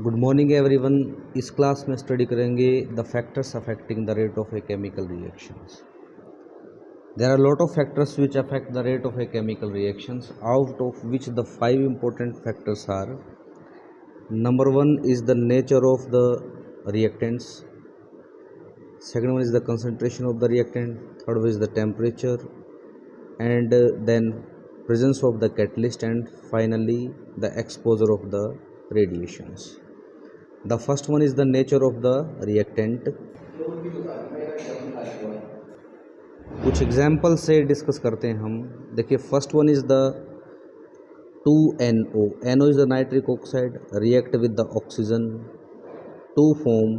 Good morning everyone. इस class में study करेंगे the factors affecting the rate of a chemical reactions. There are lot of factors which affect the rate of a chemical reactions, out of which the five important factors are: number one is the nature of the reactants, second one is the concentration of the reactant, third one is the temperature, and then presence of the catalyst, and finally the exposure of the radiations. The first one is the nature of the reactant. कुछ example से discuss करते हैं हम। देखिए, first one is the 2NO। NO is the nitric oxide react with the oxygen to form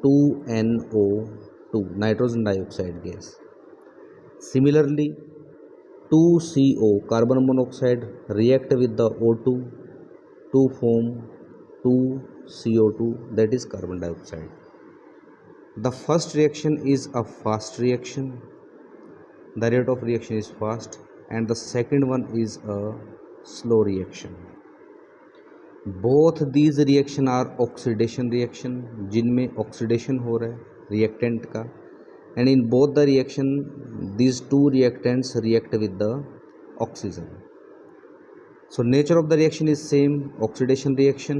2NO2 nitrogen dioxide gas. Similarly, 2CO carbon monoxide react with the O2 to form 2CO2, that is carbon dioxide. The first reaction is a fast reaction, the rate of reaction is fast, and the second one is a slow reaction. Both these reaction are oxidation reaction, जिनमें oxidation हो रहा है reactant का, and in both the reaction these two reactants react with the oxygen. So nature of the reaction is same, oxidation reaction,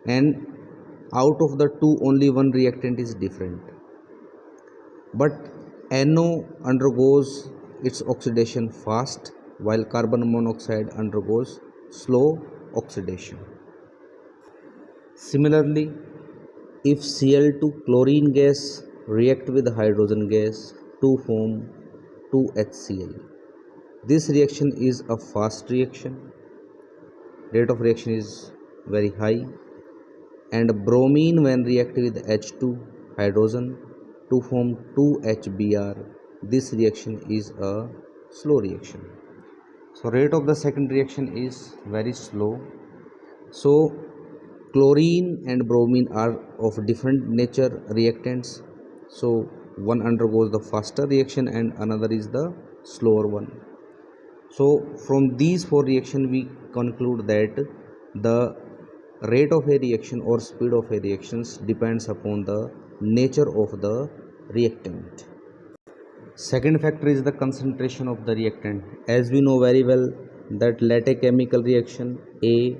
and out of the two only one reactant is different. But NO undergoes its oxidation fast while carbon monoxide undergoes slow oxidation. Similarly, if Cl2 chlorine gas react with hydrogen gas to form 2HCl, this reaction is a fast reaction, rate of reaction is very high, and bromine when react with H2 hydrogen to form 2HBr, this reaction is a slow reaction. So rate of the second reaction is very slow. So chlorine and bromine are of different nature reactants, so one undergoes the faster reaction and another is the slower one. So from these four reactions we conclude that the rate of a reaction or speed of a reactions depends upon the nature of the reactant. Second factor is the concentration of the reactant. As we know very well that let a chemical reaction A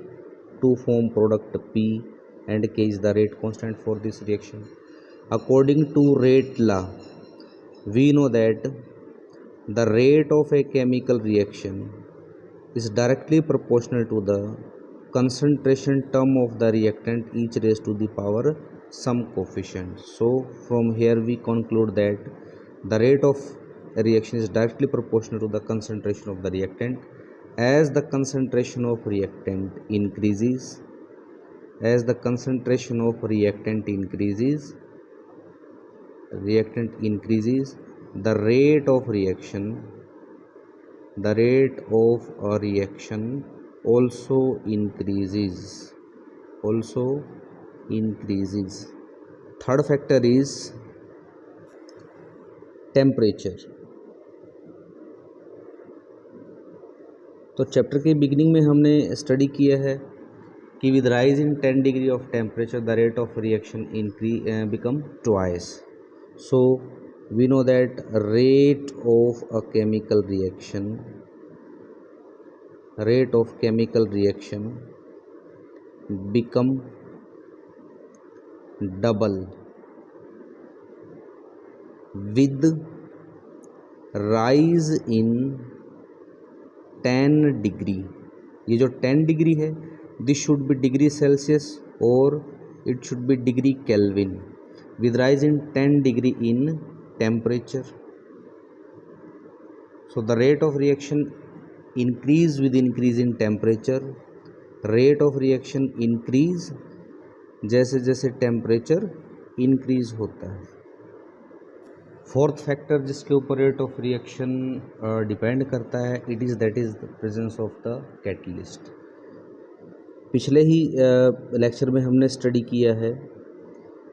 to form product P, and K is the rate constant for this reaction. According to rate law, we know that the rate of a chemical reaction is directly proportional to the concentration term of the reactant each raised to the power some coefficient. So from here we conclude that the rate of a reaction is directly proportional to the concentration of the reactant. As the concentration of reactant increases, as the concentration of reactant increases, the rate of a reaction also increases. Third factor is temperature. तो chapter के beginning में हमने study किया है कि with rise in 10 degree of temperature the rate of reaction become twice. So we know that rate of chemical reaction become double with rise in 10 degree. ये जो 10 degree है this should be degree Celsius और it should be degree Kelvin. with rise in 10 degree in temperature, so the rate of reaction increase with increase in temperature. rate of reaction increase जैसे जैसे temperature increase होता है. Fourth factor जिसके ऊपर rate of reaction depend करता है it is that is the presence of the catalyst. पिछले ही lecture में हमने स्टडी किया है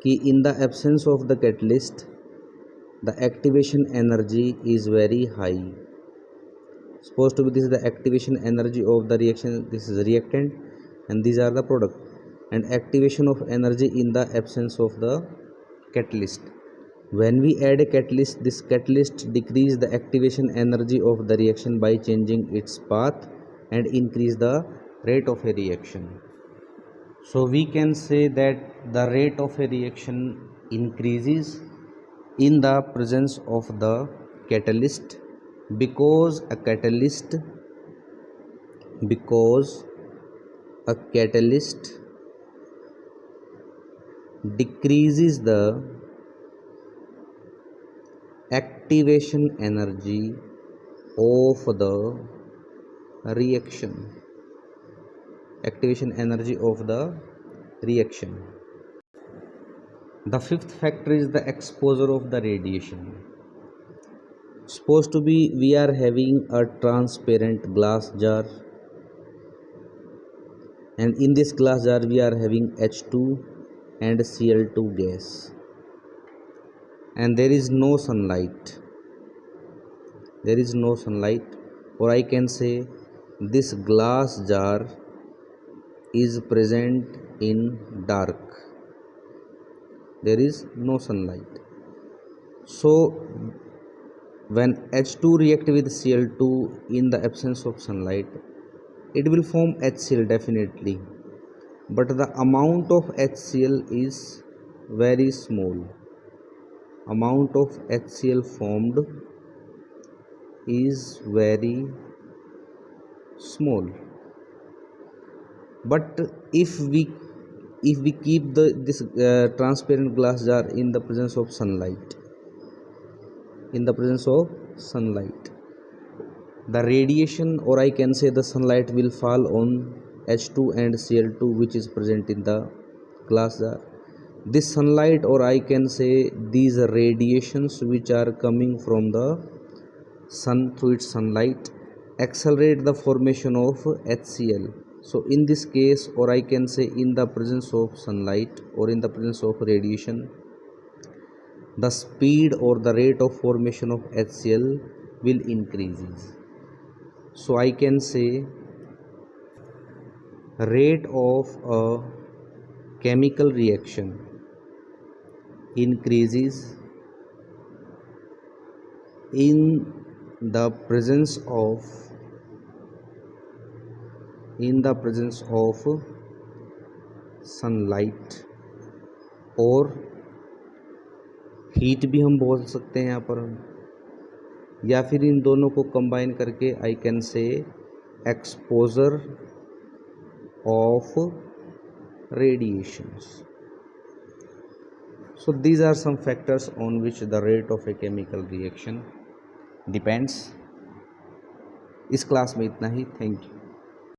कि in the absence of the catalyst the activation energy is very high. Supposed to be this is the activation energy of the reaction, this is reactant and these are the product. and activation of energy in the absence of the catalyst. When we add a catalyst, this catalyst decrease the activation energy of the reaction by changing its path and increase the rate of a reaction. So we can say that the rate of a reaction increases in the presence of the catalyst because because a catalyst decreases the activation energy of the reaction. The fifth factor is the exposure of the radiation. Supposed to be we are having a transparent glass jar, and in this glass jar we are having H2 and Cl2 gas, and there is no sunlight, or I can say this glass jar is present in dark, there is no sunlight. So when H2 react with Cl2 in the absence of sunlight, it will form HCl definitely, but the amount of HCl is very small. Amount of HCl formed is very small. But if we keep this transparent glass jar in the presence of sunlight, the radiation, or I can say the sunlight, will fall on H2 and Cl2 which is present in the glass jar. This sunlight, or I can say these radiations which are coming from the sun through its sunlight, accelerate the formation of HCl. So in this case, or I can say in the presence of sunlight or in the presence of radiation, the speed or the rate of formation of HCl will increase. So I can say rate of a chemical reaction increases in the presence of sunlight, और heat भी हम बोल सकते हैं यहाँ पर हम, या फिर इन दोनों को कंबाइन करके I can say exposure of radiations. So these are some factors on which the rate of a chemical reaction depends. इस क्लास में इतना ही. Thank you.